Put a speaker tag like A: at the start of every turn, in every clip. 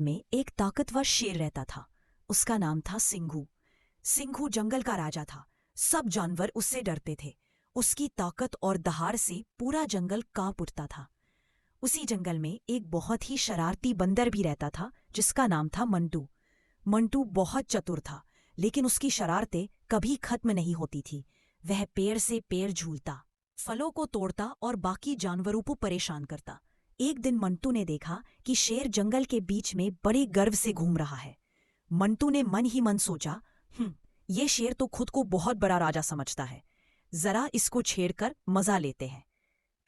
A: में एक ताकतवर शेर रहता था। उसका नाम था सिंघू। सिंघू जंगल का राजा था। सब जानवर उससे डरते थे। उसकी ताकत और दहाड़ से पूरा जंगल कांप उठता था। उसी जंगल में एक बहुत ही शरारती बंदर भी रहता था जिसका नाम था मंटू। मंटू बहुत चतुर था, लेकिन उसकी शरारतें कभी खत्म नहीं होती थी। वह पेड़ से पेड़ झूलता, फलों को तोड़ता और बाकी जानवरों को परेशान करता। एक दिन मंटू ने देखा कि शेर जंगल के बीच में बड़े गर्व से घूम रहा है। मंटू ने मन ही मन सोचा, ये शेर तो खुद को बहुत बड़ा राजा समझता है। जरा इसको छेड़कर मजा लेते हैं।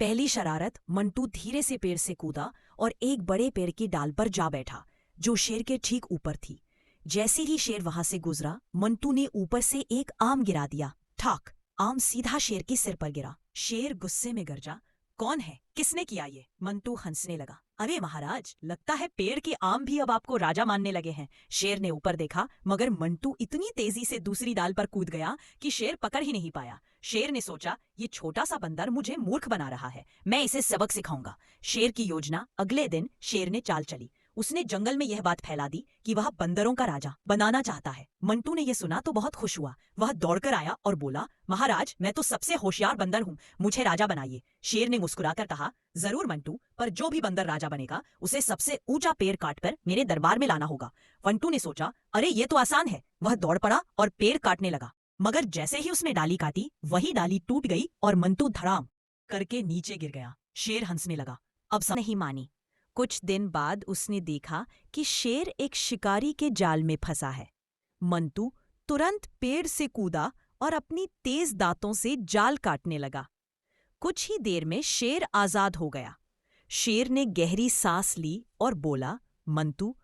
A: पहली शरारत, मंटू धीरे से पेड़ से कूदा और एक बड़े पेड़ की डाल पर जा बैठा जो शेर के ठीक ऊपर थी। जैसे ही शेर वहां से गुजरा, मंटू ने ऊपर से एक आम गिरा दिया। ठाक! आम सीधा शेर के सिर पर गिरा। शेर गुस्से में गरजा, कौन है? किसने किया ये? मंटू हंसने लगा, अरे महाराज, लगता है पेड़ के आम भी अब आपको राजा मानने लगे हैं। शेर ने ऊपर देखा, मगर मंटू इतनी तेजी से दूसरी डाल पर कूद गया कि शेर पकड़ ही नहीं पाया। शेर ने सोचा, ये छोटा सा बंदर मुझे मूर्ख बना रहा है, मैं इसे सबक सिखाऊंगा। शेर की योजना। अगले दिन शेर ने चाल चली। उसने जंगल में यह बात फैला दी कि वह बंदरों का राजा बनाना चाहता है। मंटू ने यह सुना तो बहुत खुश हुआ। वह दौड़कर आया और बोला, महाराज, मैं तो सबसे होशियार बंदर हूँ, मुझे राजा बनाइए। शेर ने मुस्कुराकर कहा, जरूर मंटू, पर जो भी बंदर राजा बनेगा उसे सबसे ऊंचा पेड़ काटकर मेरे दरबार में लाना होगा। मंटू ने सोचा, अरे ये तो आसान है। वह दौड़ पड़ा और पेड़ काटने लगा, मगर जैसे ही उसने डाली काटी, वही डाली टूट गई और मंटू धड़ाम करके नीचे गिर गया। शेर हंसने लगा। अब नहीं मानी। कुछ दिन बाद उसने देखा कि शेर एक शिकारी के जाल में फंसा है। मंटू तुरंत पेड़ से कूदा और अपनी तेज दांतों से जाल काटने लगा। कुछ ही देर में शेर आजाद हो गया। शेर ने गहरी सांस ली और बोला, मंटू,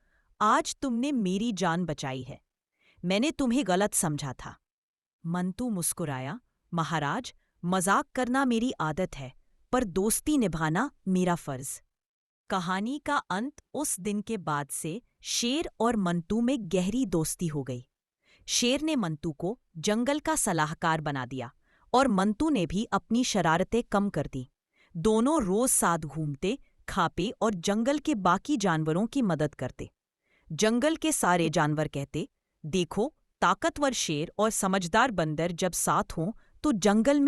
A: आज तुमने मेरी जान बचाई है। मैंने तुम्हें गलत समझा था। मंटू मुस्कुराया, महाराज, मजाक करना मेरी आदत है, पर दोस्ती निभाना मेरा फर्ज। कहानी का अंत। उस दिन के बाद से शेर और मंटू में गहरी दोस्ती हो गई। शेर ने मंटू को जंगल का सलाहकार बना दिया और मंटू ने भी अपनी शरारतें कम कर दी। दोनों रोज साथ घूमते, खाते और जंगल के बाकी जानवरों की मदद करते। जंगल के सारे जानवर कहते, देखो, ताकतवर शेर और समझदार बंदर जब साथ हों तो जंगल में